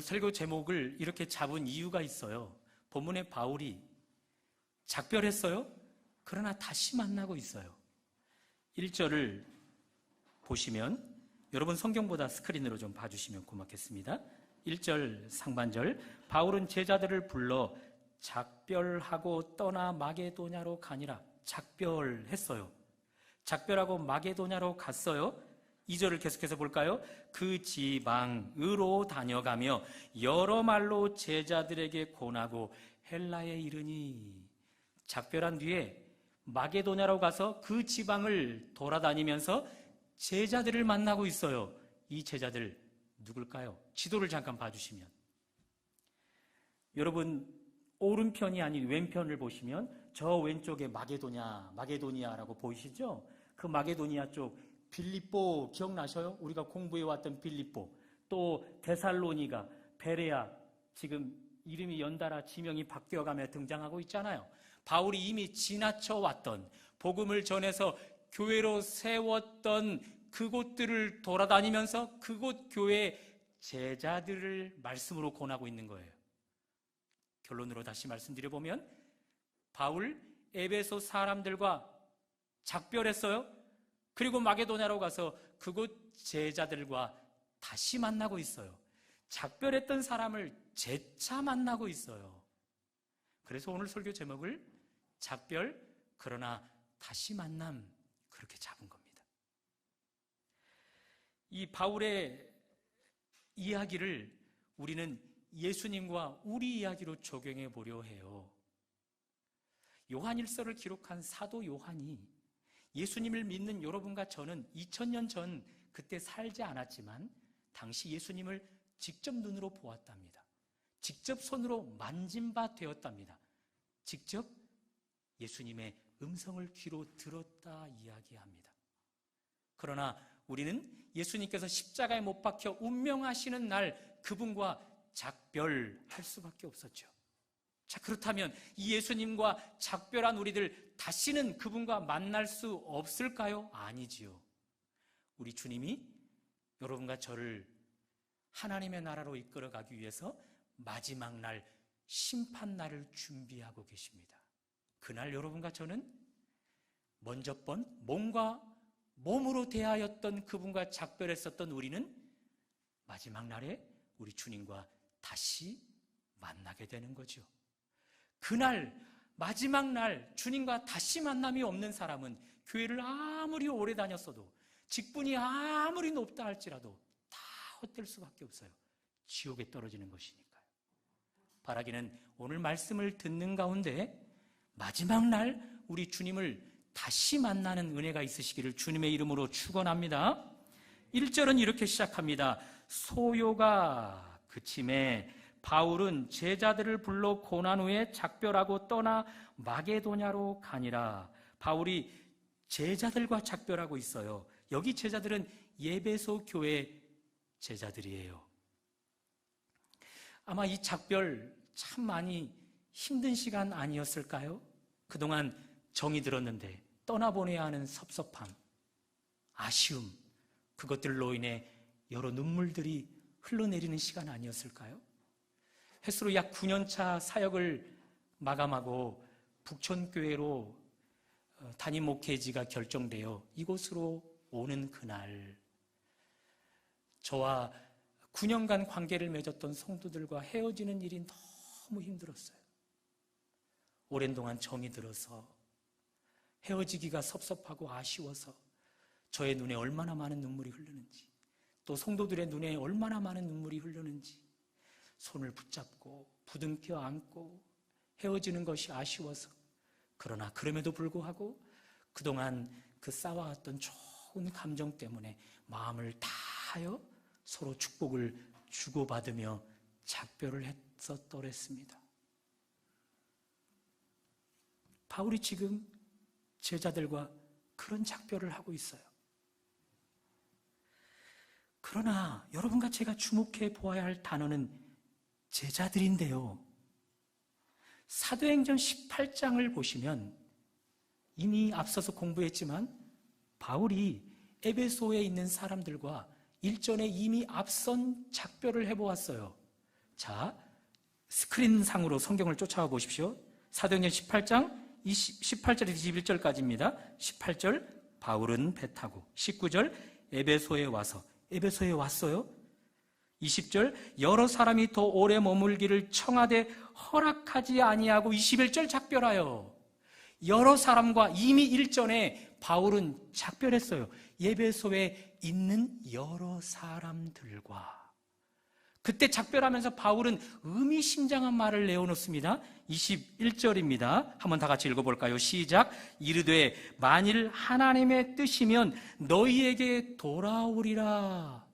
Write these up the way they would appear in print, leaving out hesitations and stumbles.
설교 제목을 이렇게 잡은 이유가 있어요. 본문에 바울이 작별했어요. 그러나 다시 만나고 있어요. 1절을 보시면, 여러분 성경보다 스크린으로 좀 봐주시면 고맙겠습니다. 1절 상반절, 바울은 제자들을 불러 작별하고 떠나 마게도냐로 가니라. 작별했어요. 작별하고 마게도냐로 갔어요. 2절을 계속해서 볼까요? 그 지방으로 다녀가며 여러 말로 제자들에게 권하고 헬라에 이르니. 작별한 뒤에 마게도냐로 가서 그 지방을 돌아다니면서 제자들을 만나고 있어요. 이 제자들 누굴까요? 지도를 잠깐 봐주시면, 여러분 오른편이 아닌 왼편을 보시면 저 왼쪽에 마게도니아라고 보이시죠? 그 마게도니아 쪽 빌립보 기억나셔요? 우리가 공부해왔던 빌립보, 또 데살로니가, 베레아, 지금 이름이 연달아 지명이 바뀌어가며 등장하고 있잖아요. 바울이 이미 지나쳐 왔던, 복음을 전해서 교회로 세웠던 그곳들을 돌아다니면서 그곳 교회 제자들을 말씀으로 권하고 있는 거예요. 결론으로 다시 말씀드려보면, 바울 에베소 사람들과 작별했어요. 그리고 마게도냐로 가서 그곳 제자들과 다시 만나고 있어요. 작별했던 사람을 재차 만나고 있어요. 그래서 오늘 설교 제목을 작별 그러나 다시 만남, 그렇게 잡은 겁니다. 이 바울의 이야기를 우리는 예수님과 우리 이야기로 적용해 보려 해요. 요한일서를 기록한 사도 요한이 예수님을 믿는 여러분과 저는 2000년 전 그때 살지 않았지만 당시 예수님을 직접 눈으로 보았답니다. 직접 손으로 만진 바 되었답니다. 직접 예수님의 음성을 귀로 들었다 이야기합니다. 그러나 우리는 예수님께서 십자가에 못 박혀 운명하시는 날 그분과 작별할 수밖에 없었죠. 자, 그렇다면 이 예수님과 작별한 우리들 다시는 그분과 만날 수 없을까요? 아니지요. 우리 주님이 여러분과 저를 하나님의 나라로 이끌어가기 위해서 마지막 날, 심판 날을 준비하고 계십니다. 그날 여러분과 저는 먼저 번 몸과 몸으로 대하였던 그분과 작별했었던 우리는 마지막 날에 우리 주님과 다시 만나게 되는 거죠. 그날 마지막 날 주님과 다시 만남이 없는 사람은 교회를 아무리 오래 다녔어도, 직분이 아무리 높다 할지라도 다 헛될 수밖에 없어요. 지옥에 떨어지는 것이니까요. 바라기는 오늘 말씀을 듣는 가운데 마지막 날 우리 주님을 다시 만나는 은혜가 있으시기를 주님의 이름으로 축원합니다. 1절은 이렇게 시작합니다. 소요가 그침에 바울은 제자들을 불러 고난 후에 작별하고 떠나 마게도냐로 가니라. 바울이 제자들과 작별하고 있어요. 여기 제자들은 예배소 교회 제자들이에요. 아마 이 작별 참 많이 힘든 시간 아니었을까요? 그동안 정이 들었는데 떠나보내야 하는 섭섭함, 아쉬움, 그것들로 인해 여러 눈물들이 흘러내리는 시간 아니었을까요? 횟수로 약 9년차 사역을 마감하고 북촌교회로 담임 목회지가 결정되어 이곳으로 오는 그날, 저와 9년간 관계를 맺었던 성도들과 헤어지는 일이 너무 힘들었어요. 오랜 동안 정이 들어서 헤어지기가 섭섭하고 아쉬워서 저의 눈에 얼마나 많은 눈물이 흐르는지, 또 성도들의 눈에 얼마나 많은 눈물이 흐르는지 손을 붙잡고 부둥켜 안고 헤어지는 것이 아쉬워서, 그러나 그럼에도 불구하고 그동안 그 쌓아왔던 좋은 감정 때문에 마음을 다하여 서로 축복을 주고받으며 작별을 했었더랬습니다. 바울이 지금 제자들과 그런 작별을 하고 있어요. 그러나 여러분과 제가 주목해 보아야 할 단어는 제자들인데요. 사도행전 18장을 보시면 이미 앞서서 공부했지만 바울이 에베소에 있는 사람들과 일전에 이미 앞선 작별을 해보았어요. 자, 스크린상으로 성경을 쫓아와 보십시오. 사도행전 18장 18절에서 21절까지입니다. 18절 바울은 배 타고, 19절 에베소에 와서, 에베소에 왔어요. 20절 여러 사람이 더 오래 머물기를 청하되 허락하지 아니하고, 21절 작별하여. 여러 사람과 이미 일전에 바울은 작별했어요. 에베소에 있는 여러 사람들과. 그때 작별하면서 바울은 의미심장한 말을 내어놓습니다. 21절입니다. 한번 다 같이 읽어볼까요? 시작. 이르되 만일 하나님의 뜻이면 너희에게 돌아오리라.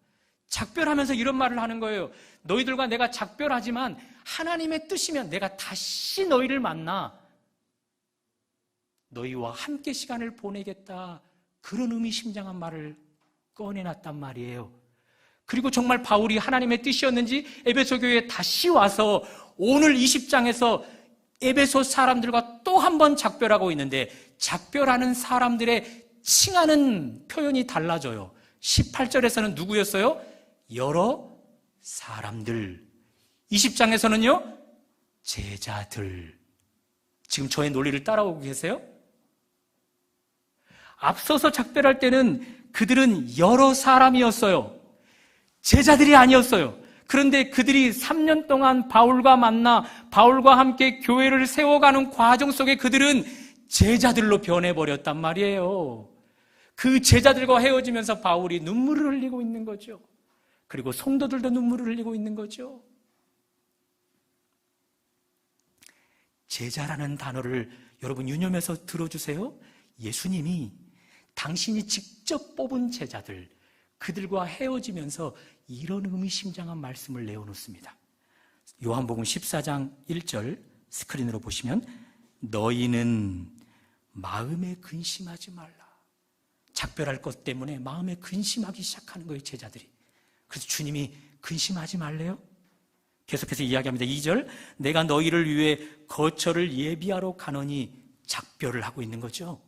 작별하면서 이런 말을 하는 거예요. 너희들과 내가 작별하지만 하나님의 뜻이면 내가 다시 너희를 만나 너희와 함께 시간을 보내겠다. 그런 의미심장한 말을 꺼내놨단 말이에요. 그리고 정말 바울이 하나님의 뜻이었는지 에베소 교회에 다시 와서 오늘 20장에서 에베소 사람들과 또 한 번 작별하고 있는데, 작별하는 사람들의 칭하는 표현이 달라져요. 18절에서는 누구였어요? 여러 사람들. 20장에서는요, 제자들. 지금 저의 논리를 따라오고 계세요? 앞서서 작별할 때는 그들은 여러 사람이었어요. 제자들이 아니었어요. 그런데 그들이 3년 동안 바울과 만나 바울과 함께 교회를 세워가는 과정 속에 그들은 제자들로 변해버렸단 말이에요. 그 제자들과 헤어지면서 바울이 눈물을 흘리고 있는 거죠. 그리고 성도들도 눈물을 흘리고 있는 거죠. 제자라는 단어를 여러분 유념해서 들어주세요. 예수님이 당신이 직접 뽑은 제자들, 그들과 헤어지면서 이런 의미심장한 말씀을 내어놓습니다. 요한복음 14장 1절 스크린으로 보시면 너희는 마음에 근심하지 말라. 작별할 것 때문에 마음에 근심하기 시작하는 거예요, 제자들이. 그래서 주님이 근심하지 말래요? 계속해서 이야기합니다. 2절 내가 너희를 위해 거처를 예비하러 가노니, 작별을 하고 있는 거죠.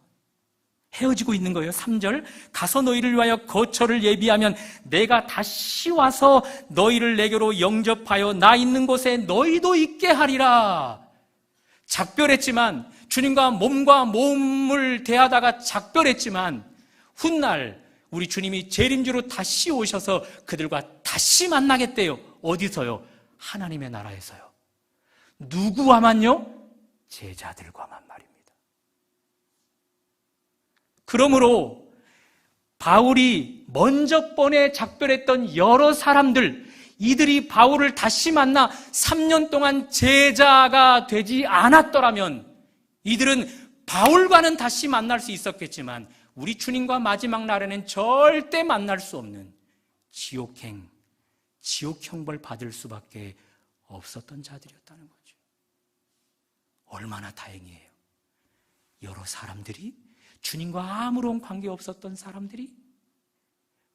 헤어지고 있는 거예요. 3절 가서 너희를 위하여 거처를 예비하면 내가 다시 와서 너희를 내게로 영접하여 나 있는 곳에 너희도 있게 하리라. 작별했지만, 주님과 몸과 몸을 대하다가 작별했지만, 훗날 우리 주님이 재림주로 다시 오셔서 그들과 다시 만나겠대요. 어디서요? 하나님의 나라에서요. 누구와만요? 제자들과만 말입니다. 그러므로 바울이 먼저 번에 작별했던 여러 사람들, 이들이 바울을 다시 만나 3년 동안 제자가 되지 않았더라면 이들은 바울과는 다시 만날 수 있었겠지만 우리 주님과 마지막 날에는 절대 만날 수 없는 지옥 형벌 받을 수밖에 없었던 자들이었다는 거죠. 얼마나 다행이에요. 여러 사람들이, 주님과 아무런 관계 없었던 사람들이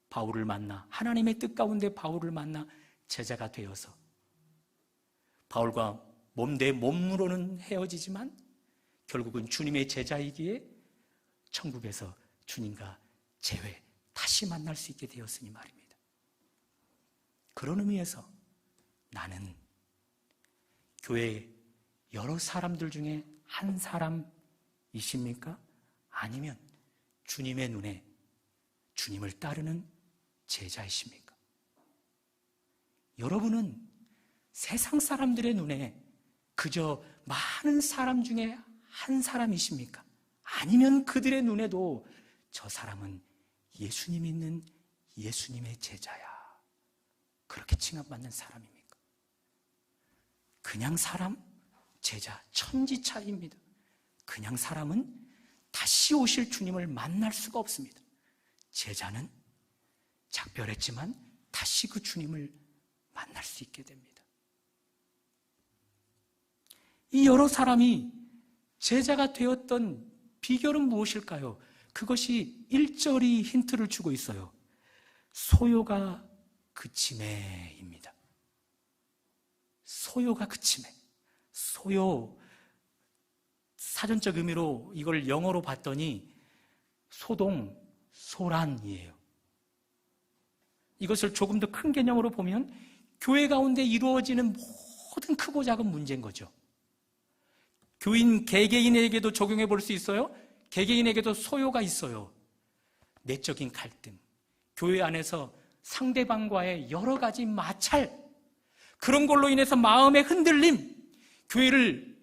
바울을 만나, 하나님의 뜻 가운데 바울을 만나 제자가 되어서 바울과 몸 대 몸으로는 헤어지지만 결국은 주님의 제자이기에 천국에서 주님과 재회 다시 만날 수 있게 되었으니 말입니다. 그런 의미에서 나는 교회 여러 사람들 중에 한 사람이십니까? 아니면 주님의 눈에 주님을 따르는 제자이십니까? 여러분은 세상 사람들의 눈에 그저 많은 사람 중에 한 사람이십니까? 아니면 그들의 눈에도 저 사람은 예수님 있는 예수님의 제자야, 그렇게 칭함받는 사람입니까? 그냥 사람, 제자, 천지 차이입니다. 그냥 사람은 다시 오실 주님을 만날 수가 없습니다. 제자는 작별했지만 다시 그 주님을 만날 수 있게 됩니다. 이 여러 사람이 제자가 되었던 비결은 무엇일까요? 그것이 1절이 힌트를 주고 있어요. 소요가 그치매입니다. 소요가 그치매. 소요, 사전적 의미로 이걸 영어로 봤더니 소동, 소란이에요. 이것을 조금 더 큰 개념으로 보면 교회 가운데 이루어지는 모든 크고 작은 문제인 거죠. 교인 개개인에게도 적용해 볼 수 있어요. 개개인에게도 소요가 있어요. 내적인 갈등, 교회 안에서 상대방과의 여러 가지 마찰, 그런 걸로 인해서 마음의 흔들림, 교회를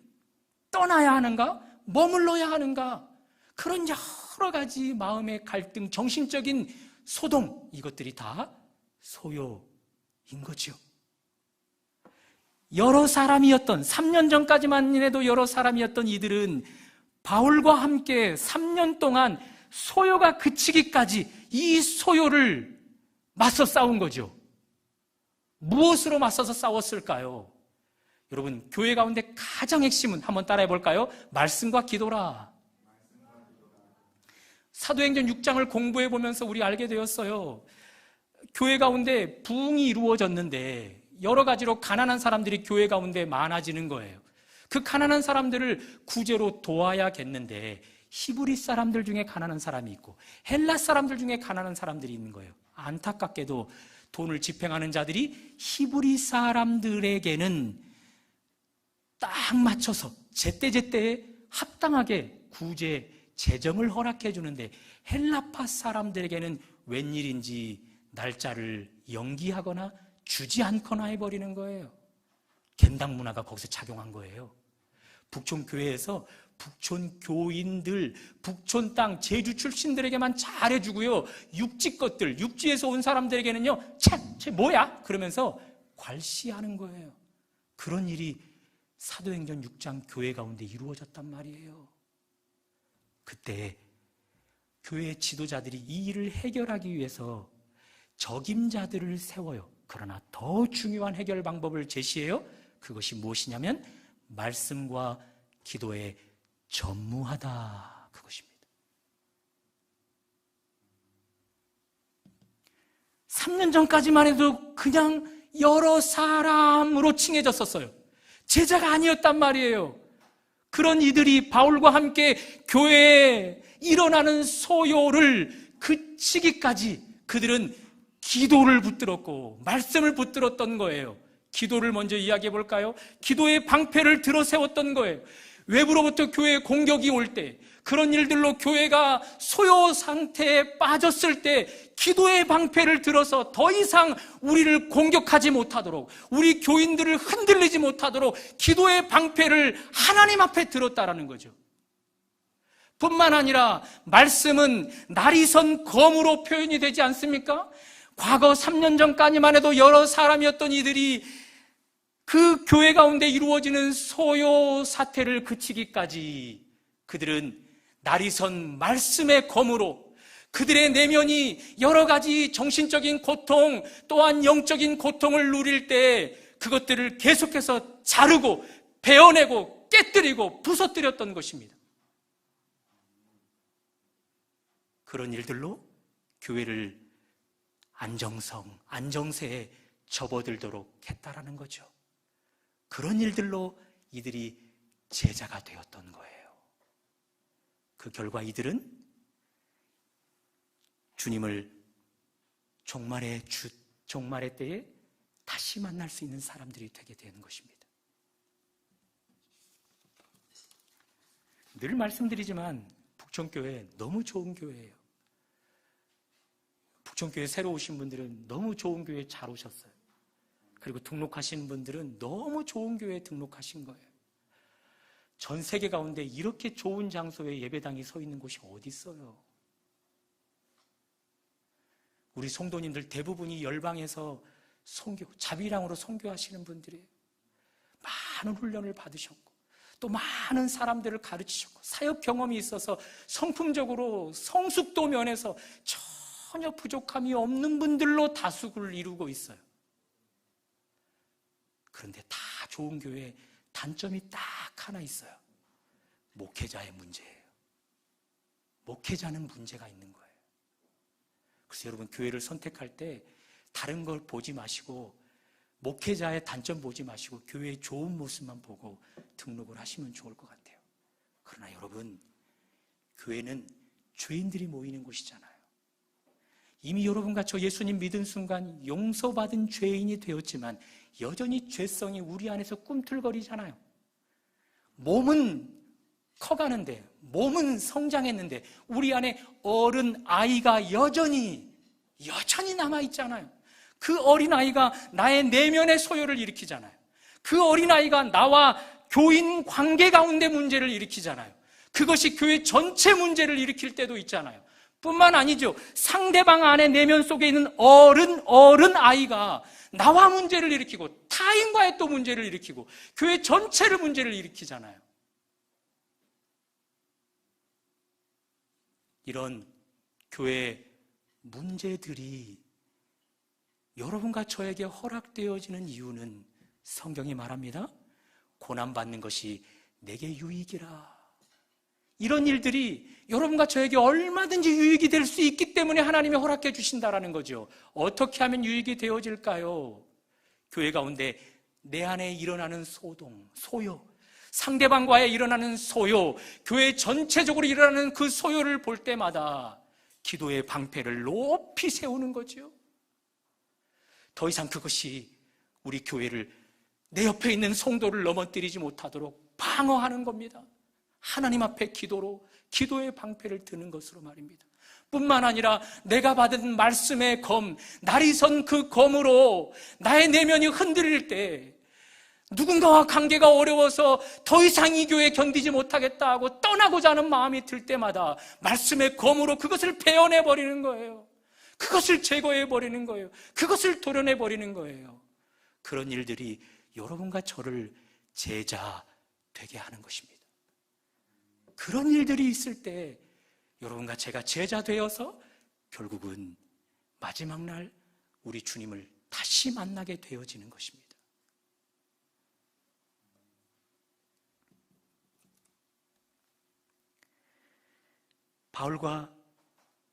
떠나야 하는가? 머물러야 하는가? 그런 여러 가지 마음의 갈등, 정신적인 소동, 이것들이 다 소요인 거죠. 여러 사람이었던, 3년 전까지만 해도 여러 사람이었던 이들은 바울과 함께 3년 동안 소요가 그치기까지 이 소요를 맞서 싸운 거죠. 무엇으로 맞서서 싸웠을까요? 여러분, 교회 가운데 가장 핵심은 한번 따라해 볼까요? 말씀과 기도라. 사도행전 6장을 공부해 보면서 우리 알게 되었어요. 교회 가운데 부흥이 이루어졌는데 여러 가지로 가난한 사람들이 교회 가운데 많아지는 거예요. 그 가난한 사람들을 구제로 도와야겠는데 히브리 사람들 중에 가난한 사람이 있고 헬라 사람들 중에 가난한 사람들이 있는 거예요. 안타깝게도 돈을 집행하는 자들이 히브리 사람들에게는 딱 맞춰서 제때제때에 합당하게 구제, 재정을 허락해 주는데 헬라파 사람들에게는 웬일인지 날짜를 연기하거나 주지 않거나 해버리는 거예요. 겐당 문화가 거기서 작용한 거예요. 북촌 교회에서 북촌 교인들, 북촌 땅 제주 출신들에게만 잘해주고요, 육지 것들, 육지에서 온 사람들에게는요, 쟤 뭐야? 그러면서 괄시하는 거예요. 그런 일이 사도행전 6장 교회 가운데 이루어졌단 말이에요. 그때 교회의 지도자들이 이 일을 해결하기 위해서 적임자들을 세워요. 그러나 더 중요한 해결 방법을 제시해요. 그것이 무엇이냐면 말씀과 기도에 전무하다, 그것입니다. 3년 전까지만 해도 그냥 여러 사람으로 칭해졌었어요. 제자가 아니었단 말이에요. 그런 이들이 바울과 함께 교회에 일어나는 소요를 그치기까지 그들은 기도를 붙들었고 말씀을 붙들었던 거예요. 기도를 먼저 이야기해 볼까요? 기도의 방패를 들어 세웠던 거예요. 외부로부터 교회에 공격이 올 때, 그런 일들로 교회가 소요 상태에 빠졌을 때 기도의 방패를 들어서 더 이상 우리를 공격하지 못하도록, 우리 교인들을 흔들리지 못하도록 기도의 방패를 하나님 앞에 들었다라는 거죠. 뿐만 아니라 말씀은 날이 선 검으로 표현이 되지 않습니까? 과거 3년 전까지만 해도 여러 사람이었던 이들이 그 교회 가운데 이루어지는 소요 사태를 그치기까지 그들은 날이 선 말씀의 검으로 그들의 내면이 여러 가지 정신적인 고통 또한 영적인 고통을 누릴 때 그것들을 계속해서 자르고 베어내고 깨뜨리고 부서뜨렸던 것입니다. 그런 일들로 교회를 안정세에 접어들도록 했다라는 거죠. 그런 일들로 이들이 제자가 되었던 거예요. 그 결과 이들은 주님을 종말의 때에 다시 만날 수 있는 사람들이 되게 되는 것입니다. 늘 말씀드리지만 북촌교회 너무 좋은 교회예요. 북촌교회 새로 오신 분들은 너무 좋은 교회에 잘 오셨어요. 그리고 등록하신 분들은 너무 좋은 교회에 등록하신 거예요. 전 세계 가운데 이렇게 좋은 장소에 예배당이 서 있는 곳이 어디 있어요? 우리 성도님들 대부분이 열방에서 자비랑으로 선교하시는 분들이에요. 많은 훈련을 받으셨고 또 많은 사람들을 가르치셨고 사역 경험이 있어서 성품적으로 성숙도 면에서 전혀 부족함이 없는 분들로 다수를 이루고 있어요. 그런데 다 좋은 교회에 단점이 딱 하나 있어요. 목회자의 문제예요. 목회자는 문제가 있는 거예요. 그래서 여러분 교회를 선택할 때 다른 걸 보지 마시고 목회자의 단점 보지 마시고 교회의 좋은 모습만 보고 등록을 하시면 좋을 것 같아요. 그러나 여러분 교회는 죄인들이 모이는 곳이잖아요. 이미 여러분과 저 예수님 믿은 순간 용서받은 죄인이 되었지만 여전히 죄성이 우리 안에서 꿈틀거리잖아요. 몸은 커가는데, 몸은 성장했는데 우리 안에 어른 아이가 여전히 남아있잖아요. 그 어린아이가 나의 내면의 소요를 일으키잖아요. 그 어린아이가 나와 교인 관계 가운데 문제를 일으키잖아요. 그것이 교회 전체 문제를 일으킬 때도 있잖아요. 뿐만 아니죠. 상대방 안에 내면 속에 있는 어른 아이가 나와 문제를 일으키고 타인과의 또 문제를 일으키고 교회 전체를 문제를 일으키잖아요. 이런 교회 문제들이 여러분과 저에게 허락되어지는 이유는 성경이 말합니다. 고난받는 것이 내게 유익이라. 이런 일들이 여러분과 저에게 얼마든지 유익이 될 수 있기 때문에 하나님이 허락해 주신다라는 거죠. 어떻게 하면 유익이 되어질까요? 교회 가운데 내 안에 일어나는 소요, 상대방과의 일어나는 소요, 교회 전체적으로 일어나는 그 소요를 볼 때마다 기도의 방패를 높이 세우는 거죠. 더 이상 그것이 우리 교회를, 내 옆에 있는 성도를 넘어뜨리지 못하도록 방어하는 겁니다. 하나님 앞에 기도의 방패를 드는 것으로 말입니다. 뿐만 아니라 내가 받은 말씀의 검, 날이 선 그 검으로 나의 내면이 흔들릴 때 누군가와 관계가 어려워서 더 이상 이 교회 견디지 못하겠다 하고 떠나고자 하는 마음이 들 때마다 말씀의 검으로 그것을 베어내버리는 거예요. 그것을 제거해버리는 거예요. 그것을 도려내버리는 거예요. 그런 일들이 여러분과 저를 제자 되게 하는 것입니다. 그런 일들이 있을 때 여러분과 제가 제자 되어서 결국은 마지막 날 우리 주님을 다시 만나게 되어지는 것입니다. 바울과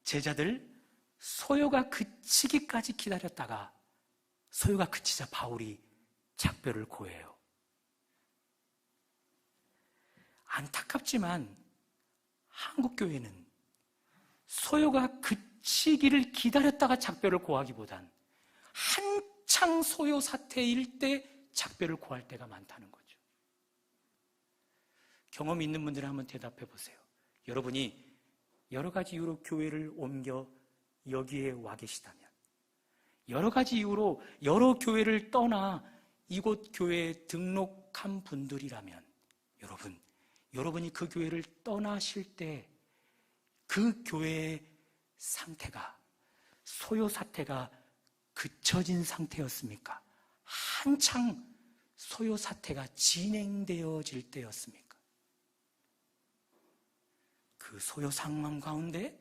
제자들 소요가 그치기까지 기다렸다가 소요가 그치자 바울이 작별을 고해요. 안타깝지만 한국교회는 소요가 그치기를 기다렸다가 작별을 고하기보단 한창 소요 사태일 때 작별을 고할 때가 많다는 거죠. 경험이 있는 분들은 한번 대답해 보세요. 여러분이 여러 가지 이유로 교회를 옮겨 여기에 와 계시다면, 여러 가지 이유로 여러 교회를 떠나 이곳 교회에 등록한 분들이라면 여러분이 그 교회를 떠나실 때 그 교회의 상태가, 소요 사태가 그쳐진 상태였습니까? 한창 소요 사태가 진행되어질 때였습니까? 그 소요 상황 가운데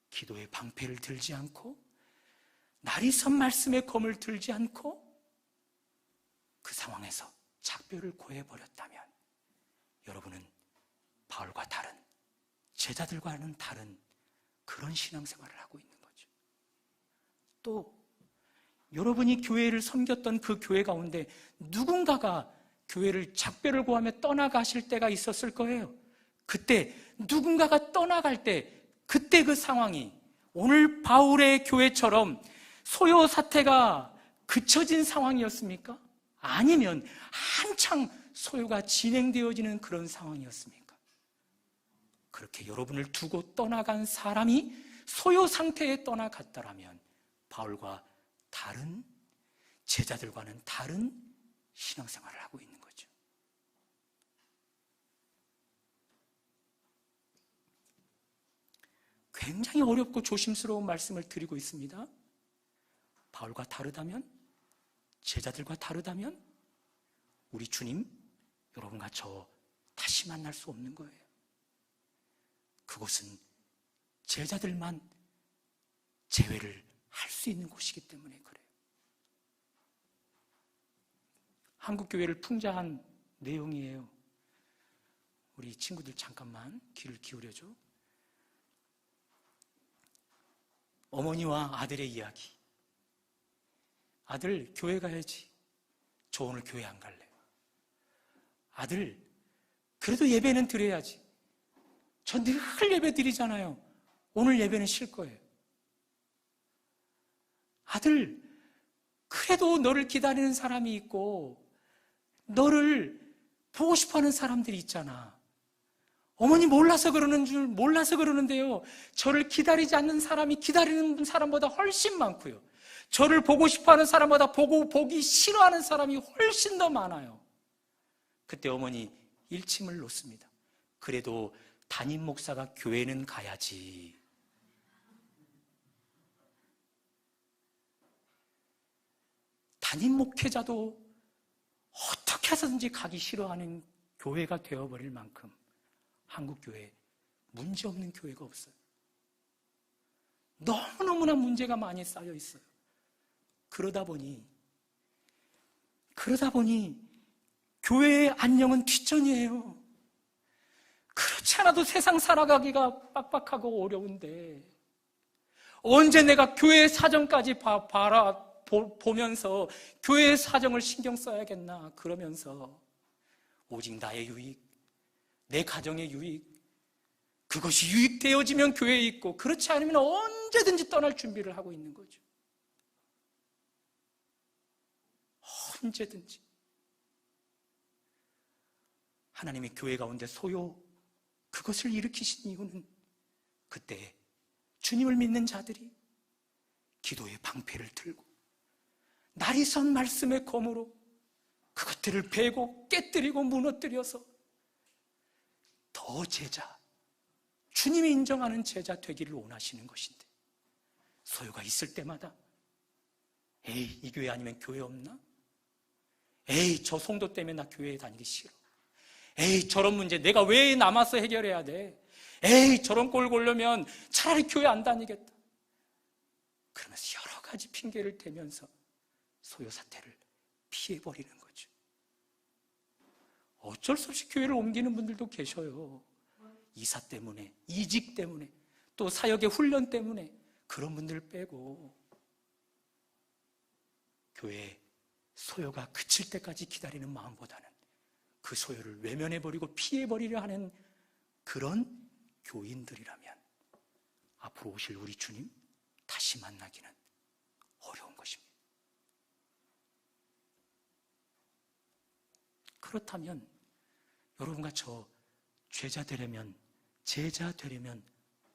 기도의 방패를 들지 않고 날이 선 말씀의 검을 들지 않고 그 상황에서 작별을 고해버렸다면 여러분은 바울과 다른, 제자들과는 다른 그런 신앙생활을 하고 있는 거죠. 또 여러분이 교회를 섬겼던 그 교회 가운데 누군가가 교회를 작별을 고하며 떠나가실 때가 있었을 거예요. 그때 누군가가 떠나갈 때 그때 그 상황이 오늘 바울의 교회처럼 소요 사태가 그쳐진 상황이었습니까? 아니면 한창 소요가 진행되어지는 그런 상황이었습니까? 그렇게 여러분을 두고 떠나간 사람이 소요 상태에 떠나갔더라면 바울과 다른, 제자들과는 다른 신앙생활을 하고 있는 거죠. 굉장히 어렵고 조심스러운 말씀을 드리고 있습니다. 바울과 다르다면, 제자들과 다르다면 우리 주님, 여러분과 저 다시 만날 수 없는 거예요. 그곳은 제자들만 제외를 할 수 있는 곳이기 때문에 그래요. 한국교회를 풍자한 내용이에요. 우리 친구들 잠깐만 귀를 기울여줘. 어머니와 아들의 이야기. 아들, 교회 가야지. 저 오늘 교회 안 갈래요. 아들, 그래도 예배는 드려야지. 저 늘 예배 드리잖아요. 오늘 예배는 쉴 거예요. 아들, 그래도 너를 기다리는 사람이 있고 너를 보고 싶어하는 사람들이 있잖아. 어머니 몰라서 그러는데요, 저를 기다리지 않는 사람이 기다리는 사람보다 훨씬 많고요, 저를 보고 싶어하는 사람보다 보기 싫어하는 사람이 훨씬 더 많아요. 그때 어머니 일침을 놓습니다. 그래도 담임 목사가 교회는 가야지. 담임 목회자도 어떻게 해서든지 가기 싫어하는 교회가 되어버릴 만큼 한국 교회에 문제없는 교회가 없어요. 너무너무나 문제가 많이 쌓여 있어요. 그러다 보니 교회의 안녕은 뒷전이에요. 그렇지 않아도 세상 살아가기가 빡빡하고 어려운데 언제 내가 교회의 사정까지 보면서 교회의 사정을 신경 써야겠나, 그러면서 오직 나의 유익, 내 가정의 유익, 그것이 유익되어지면 교회에 있고, 그렇지 않으면 언제든지 떠날 준비를 하고 있는 거죠. 언제든지. 하나님의 교회 가운데 소요, 그것을 일으키신 이유는 그때 주님을 믿는 자들이 기도의 방패를 들고 날이 선 말씀의 검으로 그것들을 베고 깨뜨리고 무너뜨려서 더 제자, 주님이 인정하는 제자 되기를 원하시는 것인데, 소요가 있을 때마다 에이, 이 교회 아니면 교회 없나? 에이, 저 성도 때문에 나 교회에 다니기 싫어. 에이, 저런 문제 내가 왜 남아서 해결해야 돼? 에이, 저런 꼴 보려면 차라리 교회 안 다니겠다. 그러면서 여러 가지 핑계를 대면서 소요 사태를 피해버리는 거죠. 어쩔 수 없이 교회를 옮기는 분들도 계셔요. 이사 때문에, 이직 때문에, 또 사역의 훈련 때문에. 그런 분들 빼고 교회에 소요가 그칠 때까지 기다리는 마음보다는 그 소요를 외면해버리고 피해버리려 하는 그런 교인들이라면 앞으로 오실 우리 주님 다시 만나기는 어려운 것입니다. 그렇다면 여러분과 저 제자 되려면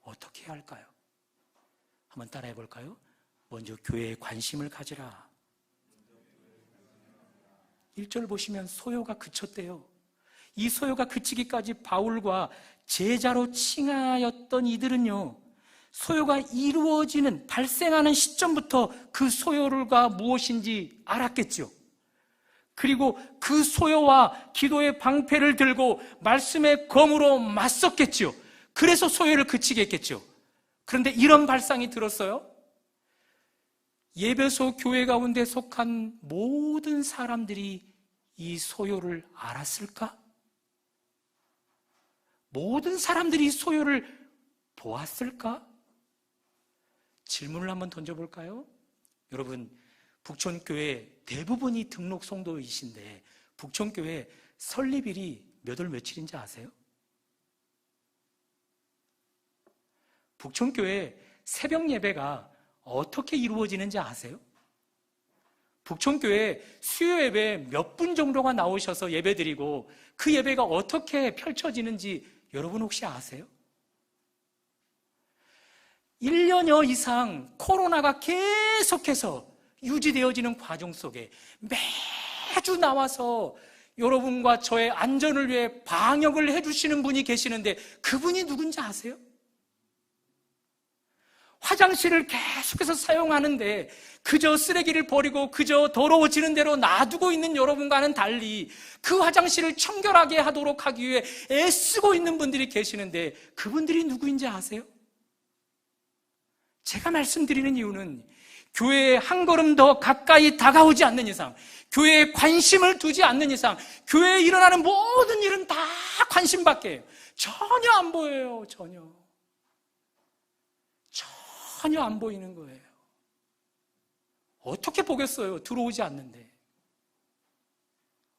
어떻게 해야 할까요? 한번 따라해 볼까요? 먼저 교회에 관심을 가지라. 1절 보시면 소요가 그쳤대요. 이 소요가 그치기까지 바울과 제자로 칭하였던 이들은요, 소요가 이루어지는, 발생하는 시점부터 그 소요가 무엇인지 알았겠죠. 그리고 그 소요와 기도의 방패를 들고 말씀의 검으로 맞섰겠죠. 그래서 소요를 그치게 했겠죠. 그런데 이런 발상이 들었어요. 예배소 교회 가운데 속한 모든 사람들이 이 소요를 알았을까? 모든 사람들이 소요를 보았을까? 질문을 한번 던져볼까요? 여러분, 북촌교회 대부분이 등록 성도이신데 북촌교회 설립일이 몇 월 며칠인지 아세요? 북촌교회 새벽 예배가 어떻게 이루어지는지 아세요? 북촌교회 수요 예배 몇 분 정도가 나오셔서 예배드리고 그 예배가 어떻게 펼쳐지는지 여러분 혹시 아세요? 1년여 이상 코로나가 계속해서 유지되어지는 과정 속에 매주 나와서 여러분과 저의 안전을 위해 방역을 해주시는 분이 계시는데 그분이 누군지 아세요? 화장실을 계속해서 사용하는데 그저 쓰레기를 버리고 그저 더러워지는 대로 놔두고 있는 여러분과는 달리 그 화장실을 청결하게 하도록 하기 위해 애쓰고 있는 분들이 계시는데 그분들이 누구인지 아세요? 제가 말씀드리는 이유는 교회에 한 걸음 더 가까이 다가오지 않는 이상, 교회에 관심을 두지 않는 이상 교회에 일어나는 모든 일은 다 관심 밖에 전혀 안 보여요. 전혀 안 보이는 거예요. 어떻게 보겠어요? 들어오지 않는데.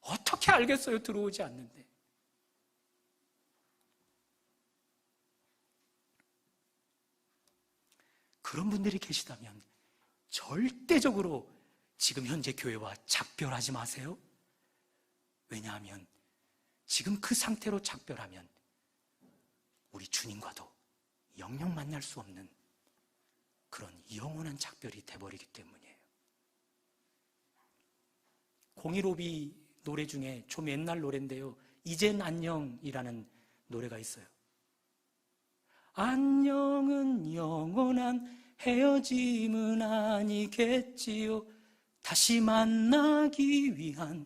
어떻게 알겠어요? 들어오지 않는데. 그런 분들이 계시다면 절대적으로 지금 현재 교회와 작별하지 마세요. 왜냐하면 지금 그 상태로 작별하면 우리 주님과도 영영 만날 수 없는 그런 영원한 작별이 돼버리기 때문이에요. 015B 노래 중에 좀 옛날 노래인데요, 이젠 안녕이라는 노래가 있어요. 안녕은 영원한 헤어짐은 아니겠지요. 다시 만나기 위한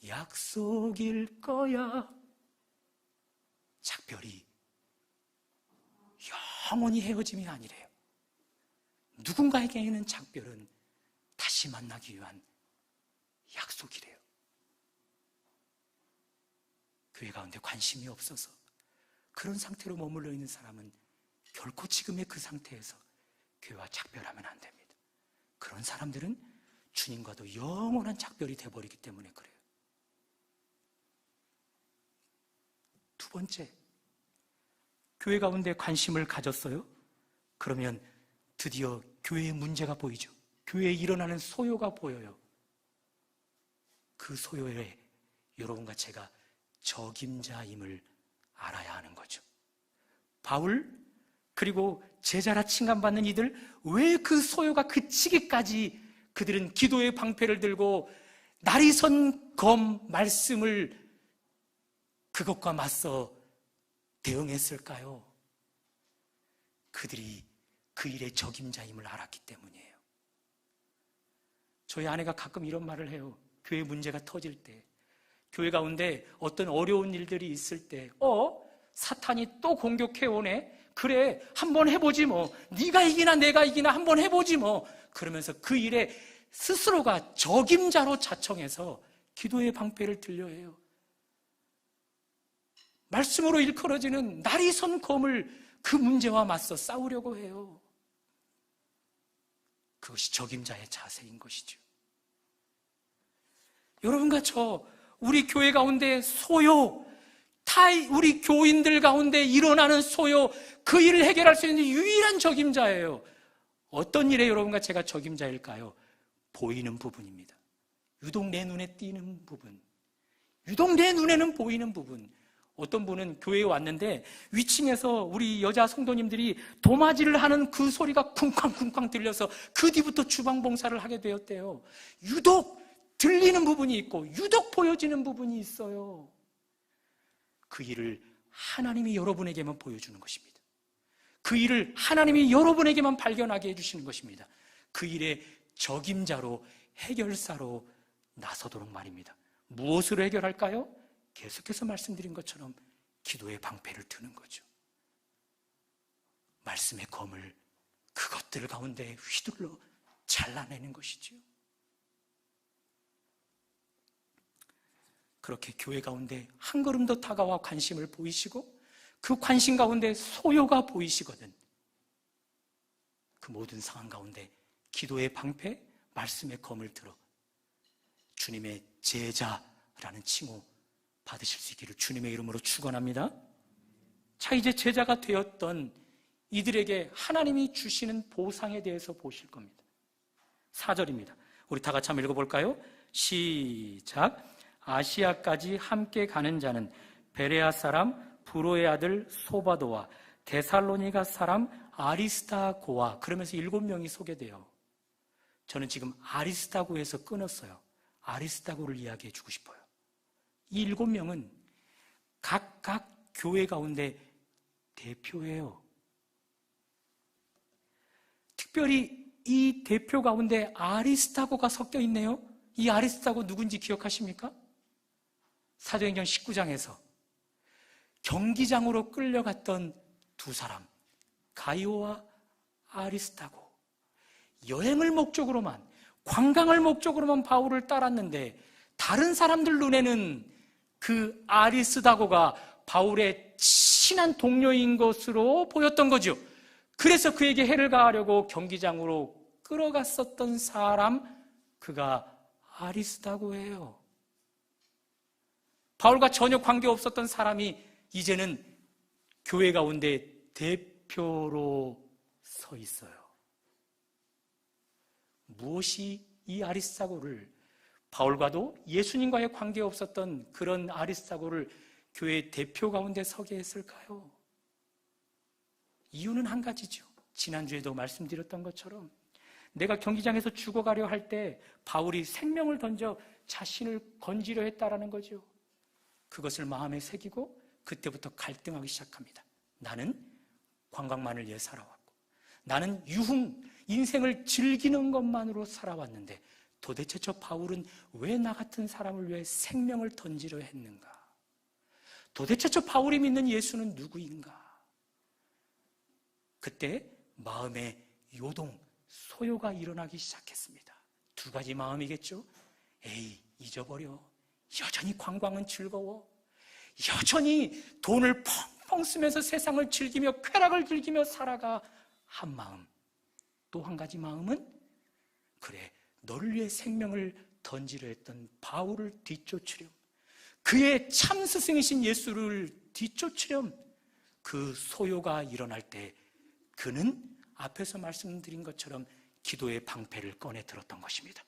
약속일 거야. 작별이 영원히 헤어짐이 아니래요. 누군가에게는 작별은 다시 만나기 위한 약속이래요. 교회 가운데 관심이 없어서 그런 상태로 머물러 있는 사람은 결코 지금의 그 상태에서 교회와 작별하면 안 됩니다. 그런 사람들은 주님과도 영원한 작별이 돼버리기 때문에 그래요. 두 번째, 교회 가운데 관심을 가졌어요? 그러면 드디어 교회의 문제가 보이죠. 교회에 일어나는 소요가 보여요. 그 소요에 여러분과 제가 적임자임을 알아야 하는 거죠. 바울 그리고 제자라 칭함받는 이들, 왜 그 소요가 그치기까지 그들은 기도의 방패를 들고 날이 선 검 말씀을 그것과 맞서 대응했을까요? 그들이 그 일의 적임자임을 알았기 때문이에요. 저희 아내가 가끔 이런 말을 해요. 교회 문제가 터질 때, 교회 가운데 어떤 어려운 일들이 있을 때, 사탄이 또 공격해 오네? 그래, 한번 해보지 뭐. 네가 이기나 내가 이기나 한번 해보지 뭐. 그러면서 그 일에 스스로가 적임자로 자청해서 기도의 방패를 들려 해요. 말씀으로 일컬어지는 날이 선 검을 그 문제와 맞서 싸우려고 해요. 그것이 적임자의 자세인 것이죠. 여러분과 저, 우리 교회 가운데 소요, 우리 교인들 가운데 일어나는 소요, 그 일을 해결할 수 있는 유일한 적임자예요. 어떤 일에 여러분과 제가 적임자일까요? 보이는 부분입니다. 유독 내 눈에 띄는 부분, 유독 내 눈에는 보이는 부분. 어떤 분은 교회에 왔는데 위층에서 우리 여자 성도님들이 도마질을 하는 그 소리가 쿵쾅쿵쾅 들려서 그 뒤부터 주방 봉사를 하게 되었대요. 유독 들리는 부분이 있고 유독 보여지는 부분이 있어요. 그 일을 하나님이 여러분에게만 보여주는 것입니다. 그 일을 하나님이 여러분에게만 발견하게 해주시는 것입니다. 그 일의 적임자로, 해결사로 나서도록 말입니다. 무엇으로 해결할까요? 계속해서 말씀드린 것처럼 기도의 방패를 드는 거죠. 말씀의 검을 그것들 가운데 휘둘러 잘라내는 것이지요. 그렇게 교회 가운데 한 걸음 더 다가와 관심을 보이시고 그 관심 가운데 소요가 보이시거든 그 모든 상황 가운데 기도의 방패, 말씀의 검을 들어 주님의 제자라는 칭호 받으실 수 있기를 주님의 이름으로 축원합니다. 자, 이제 제자가 되었던 이들에게 하나님이 주시는 보상에 대해서 보실 겁니다. 4절입니다. 우리 다 같이 한번 읽어볼까요? 시작. 아시아까지 함께 가는 자는 베레아 사람 브로의 아들 소바도와 데살로니가 사람 아리스타고와, 그러면서 7명이 소개돼요. 저는 지금 아리스타고에서 끊었어요. 아리스타고를 이야기해 주고 싶어요. 이 7명은 각각 교회 가운데 대표예요. 특별히 이 대표 가운데 아리스타고가 섞여 있네요. 이 아리스타고 누군지 기억하십니까? 사도행전 19장에서 경기장으로 끌려갔던 두 사람, 가이오와 아리스타고. 여행을 목적으로만, 관광을 목적으로만 바울을 따랐는데 다른 사람들 눈에는 그 아리스다고가 바울의 친한 동료인 것으로 보였던 거죠. 그래서 그에게 해를 가하려고 경기장으로 끌어갔었던 사람, 그가 아리스다고예요. 바울과 전혀 관계없었던 사람이 이제는 교회 가운데 대표로 서 있어요. 무엇이 이 아리스다고를, 바울과도 예수님과의 관계 없었던 그런 아리스다고를 교회 대표 가운데 서게 했을까요? 이유는 한 가지죠. 지난주에도 말씀드렸던 것처럼 내가 경기장에서 죽어가려 할 때 바울이 생명을 던져 자신을 건지려 했다라는 거죠. 그것을 마음에 새기고 그때부터 갈등하기 시작합니다. 나는 관광만을 위해 살아왔고, 나는 인생을 즐기는 것만으로 살아왔는데 도대체 저 바울은 왜 나 같은 사람을 위해 생명을 던지려 했는가? 도대체 저 바울이 믿는 예수는 누구인가? 그때 마음의 요동, 소요가 일어나기 시작했습니다. 두 가지 마음이겠죠? 에이, 잊어버려. 여전히 관광은 즐거워. 여전히 돈을 펑펑 쓰면서 세상을 즐기며 쾌락을 즐기며 살아가. 한 마음. 또 한 가지 마음은, 그래, 너를 위해 생명을 던지려 했던 바울을 뒤쫓으렴, 그의 참 스승이신 예수를 뒤쫓으렴. 그 소요가 일어날 때 그는 앞에서 말씀드린 것처럼 기도의 방패를 꺼내 들었던 것입니다.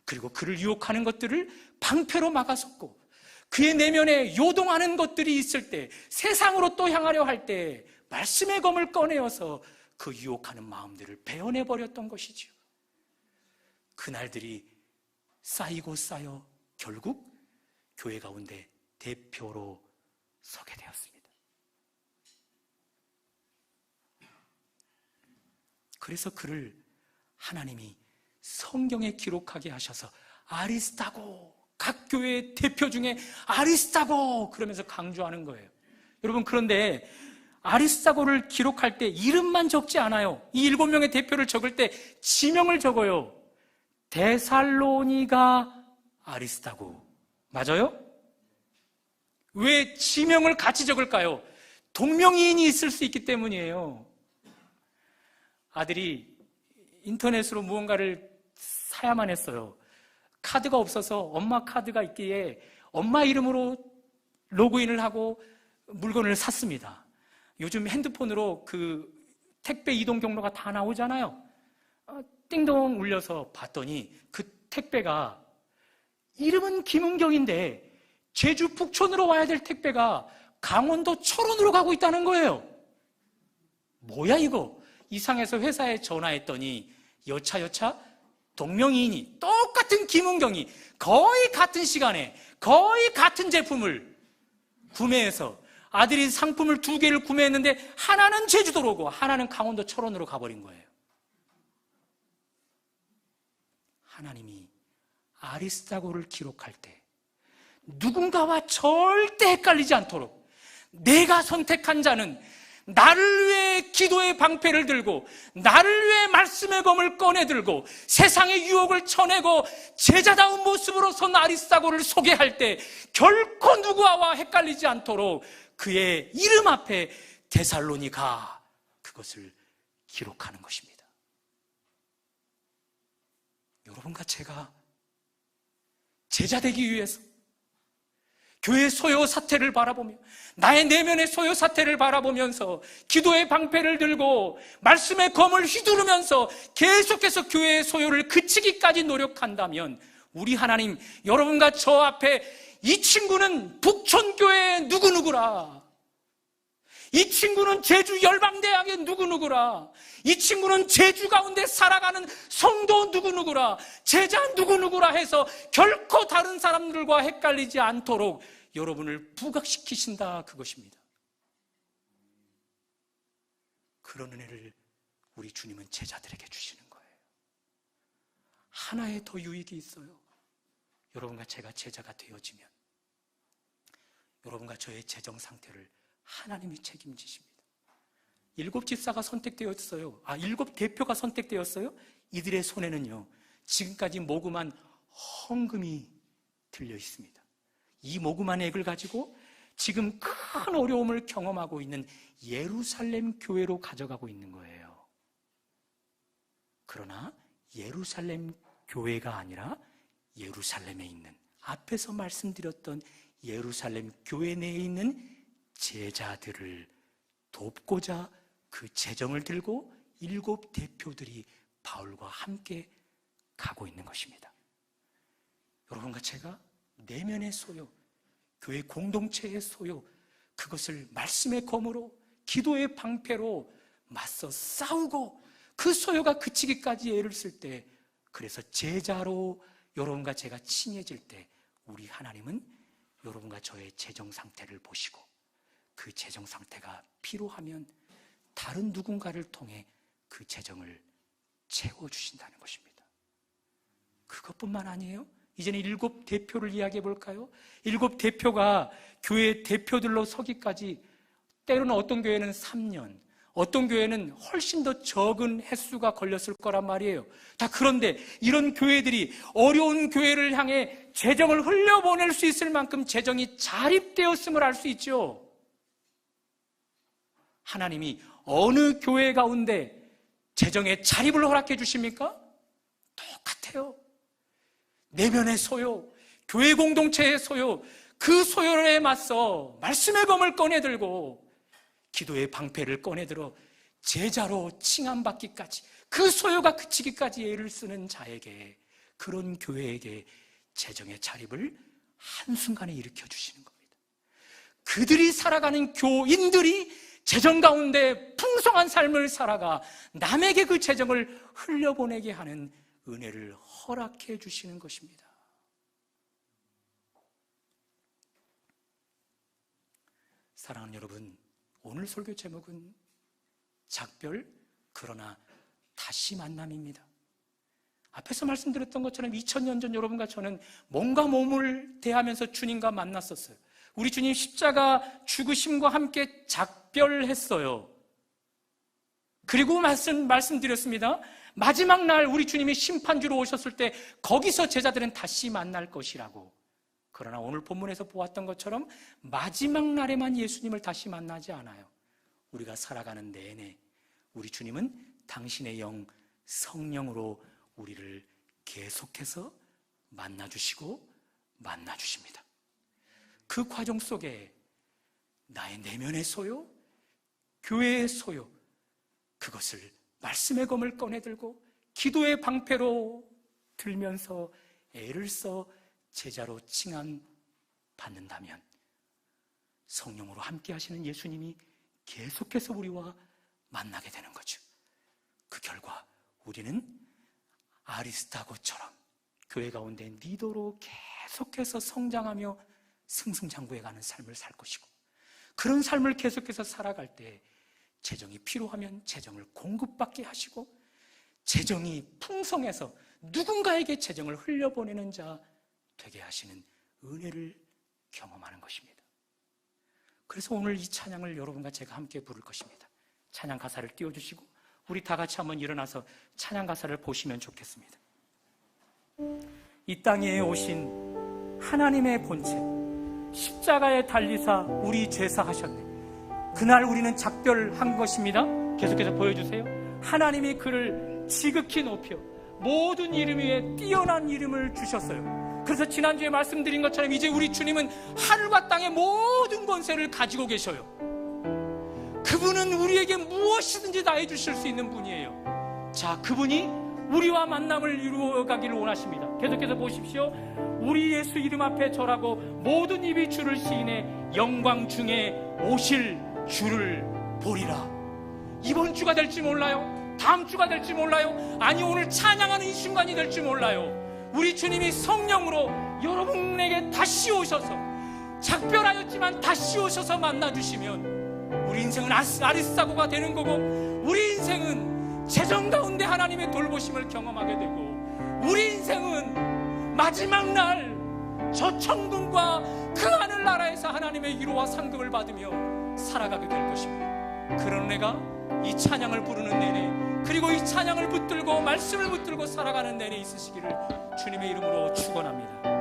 그리고 그를 유혹하는 것들을 방패로 막아섰고, 그의 내면에 요동하는 것들이 있을 때, 세상으로 또 향하려 할 때 말씀의 검을 꺼내어서 그 유혹하는 마음들을 베어내버렸던 것이죠. 그날들이 쌓이고 쌓여 결국 교회 가운데 대표로 서게 되었습니다. 그래서 그를 하나님이 성경에 기록하게 하셔서 아리스다고, 각 교회의 대표 중에 아리스다고 그러면서 강조하는 거예요. 여러분, 그런데 아리스다고를 기록할 때 이름만 적지 않아요. 이 7명의 대표를 적을 때 지명을 적어요. 데살로니가 아리스다고. 맞아요? 왜 지명을 같이 적을까요? 동명이인이 있을 수 있기 때문이에요. 아들이 인터넷으로 무언가를 사야만 했어요. 카드가 없어서 엄마 카드가 있기에 엄마 이름으로 로그인을 하고 물건을 샀습니다. 요즘 핸드폰으로 그 택배 이동 경로가 다 나오잖아요. 띵동 울려서 봤더니 그 택배가 이름은 김은경인데 제주 북촌으로 와야 될 택배가 강원도 철원으로 가고 있다는 거예요. 뭐야 이거? 이상해서 회사에 전화했더니 여차 동명이인이 똑같은 김은경이 거의 같은 시간에 거의 같은 제품을 구매해서 아들이 상품을 2개를 구매했는데 하나는 제주도로 오고 하나는 강원도 철원으로 가버린 거예요. 하나님이 아리스다고를 기록할 때 누군가와 절대 헷갈리지 않도록 내가 선택한 자는 나를 위해 기도의 방패를 들고 나를 위해 말씀의 검을 꺼내 들고 세상의 유혹을 쳐내고 제자다운 모습으로 선 아리스다고를 소개할 때 결코 누구와 헷갈리지 않도록 그의 이름 앞에 데살로니가, 그것을 기록하는 것입니다. 여러분과 제가 제자 되기 위해서 교회의 소요 사태를 바라보며 나의 내면의 소요 사태를 바라보면서 기도의 방패를 들고 말씀의 검을 휘두르면서 계속해서 교회의 소요를 그치기까지 노력한다면 우리 하나님, 여러분과 저 앞에 이 친구는 북촌교회의 누구누구라, 이 친구는 제주 열방대학의 누구누구라, 이 친구는 제주 가운데 살아가는 성도 누구누구라, 제자 누구누구라 해서 결코 다른 사람들과 헷갈리지 않도록 여러분을 부각시키신다, 그것입니다. 그런 은혜를 우리 주님은 제자들에게 주시는 거예요. 하나의 더 유익이 있어요. 여러분과 제가 제자가 되어지면 여러분과 저의 재정 상태를 하나님이 책임지십니다. 7 집사가 선택되었어요. 7 대표가 선택되었어요. 이들의 손에는요, 지금까지 모금한 헌금이 들려 있습니다. 이 모금한 액을 가지고 지금 큰 어려움을 경험하고 있는 예루살렘 교회로 가져가고 있는 거예요. 그러나 예루살렘 교회가 아니라 예루살렘에 있는, 앞에서 말씀드렸던 예루살렘 교회 내에 있는 제자들을 돕고자 그 재정을 들고 7 대표들이 바울과 함께 가고 있는 것입니다. 여러분과 제가 내면의 소요, 교회 공동체의 소요, 그것을 말씀의 검으로, 기도의 방패로 맞서 싸우고 그 소요가 그치기까지 애를 쓸 때, 그래서 제자로 여러분과 제가 친해질 때 우리 하나님은 여러분과 저의 재정 상태를 보시고 그 재정 상태가 필요하면 다른 누군가를 통해 그 재정을 채워주신다는 것입니다. 그것뿐만 아니에요. 이제는 7 대표를 이야기해 볼까요? 7 대표가 교회 대표들로 서기까지 때로는 어떤 교회는 3년, 어떤 교회는 훨씬 더 적은 횟수가 걸렸을 거란 말이에요. 자, 그런데 이런 교회들이 어려운 교회를 향해 재정을 흘려보낼 수 있을 만큼 재정이 자립되었음을 알 수 있죠. 하나님이 어느 교회 가운데 재정의 자립을 허락해 주십니까? 똑같아요. 내면의 소요, 교회 공동체의 소요, 그 소요에 맞서 말씀의 검을 꺼내들고 기도의 방패를 꺼내들어 제자로 칭함받기까지, 그 소요가 그치기까지 애를 쓰는 자에게, 그런 교회에게 재정의 자립을 한순간에 일으켜 주시는 겁니다. 그들이 살아가는 교인들이 재정 가운데 풍성한 삶을 살아가 남에게 그 재정을 흘려보내게 하는 은혜를 허락해 주시는 것입니다. 사랑하는 여러분, 오늘 설교 제목은 작별 그러나 다시 만남입니다. 앞에서 말씀드렸던 것처럼 2000년 전 여러분과 저는 몸과 몸을 대하면서 주님과 만났었어요. 우리 주님 십자가 죽으심과 함께 작별했어요. 그리고 말씀드렸습니다. 마지막 날 우리 주님이 심판주로 오셨을 때 거기서 제자들은 다시 만날 것이라고. 그러나 오늘 본문에서 보았던 것처럼 마지막 날에만 예수님을 다시 만나지 않아요. 우리가 살아가는 내내 우리 주님은 당신의 영 성령으로 우리를 계속해서 만나주시고 만나주십니다. 그 과정 속에 나의 내면의 소요, 교회의 소요, 그것을 말씀의 검을 꺼내들고 기도의 방패로 들면서 애를 써 제자로 칭함받는다면 성령으로 함께 하시는 예수님이 계속해서 우리와 만나게 되는 거죠. 그 결과 우리는 아리스타고처럼 교회 가운데 리더로 계속해서 성장하며 승승장구해가는 삶을 살 것이고, 그런 삶을 계속해서 살아갈 때 재정이 필요하면 재정을 공급받게 하시고, 재정이 풍성해서 누군가에게 재정을 흘려보내는 자 되게 하시는 은혜를 경험하는 것입니다. 그래서 오늘 이 찬양을 여러분과 제가 함께 부를 것입니다. 찬양 가사를 띄워주시고 우리 다 같이 한번 일어나서 찬양 가사를 보시면 좋겠습니다. 이 땅에 오신 하나님의 본체, 십자가에 달리사 우리 죄사 하셨네. 그날 우리는 작별한 것입니다. 계속해서 보여주세요. 하나님이 그를 지극히 높여 모든 이름 위에 뛰어난 이름을 주셨어요. 그래서 지난주에 말씀드린 것처럼 이제 우리 주님은 하늘과 땅의 모든 권세를 가지고 계셔요. 그분은 우리에게 무엇이든지 다 해주실 수 있는 분이에요. 자, 그분이 우리와 만남을 이루어가기를 원하십니다. 계속해서 보십시오. 우리 예수 이름 앞에 절하고 모든 입이 주를 시인해 영광 중에 오실 주를 보리라. 이번 주가 될지 몰라요. 다음 주가 될지 몰라요. 아니, 오늘 찬양하는 이 순간이 될지 몰라요. 우리 주님이 성령으로 여러분에게 다시 오셔서, 작별하였지만 다시 오셔서 만나주시면 우리 인생은 아리스타고가 되는 거고, 우리 인생은 재정 가운데 하나님의 돌보심을 경험하게 되고, 우리 인생은 마지막 날 저 천국과 그 하늘나라에서 하나님의 위로와 상급을 받으며 살아가게 될 것입니다. 그런 내가 이 찬양을 부르는 내내, 그리고 이 찬양을 붙들고 말씀을 붙들고 살아가는 내내 있으시기를 주님의 이름으로 축원합니다.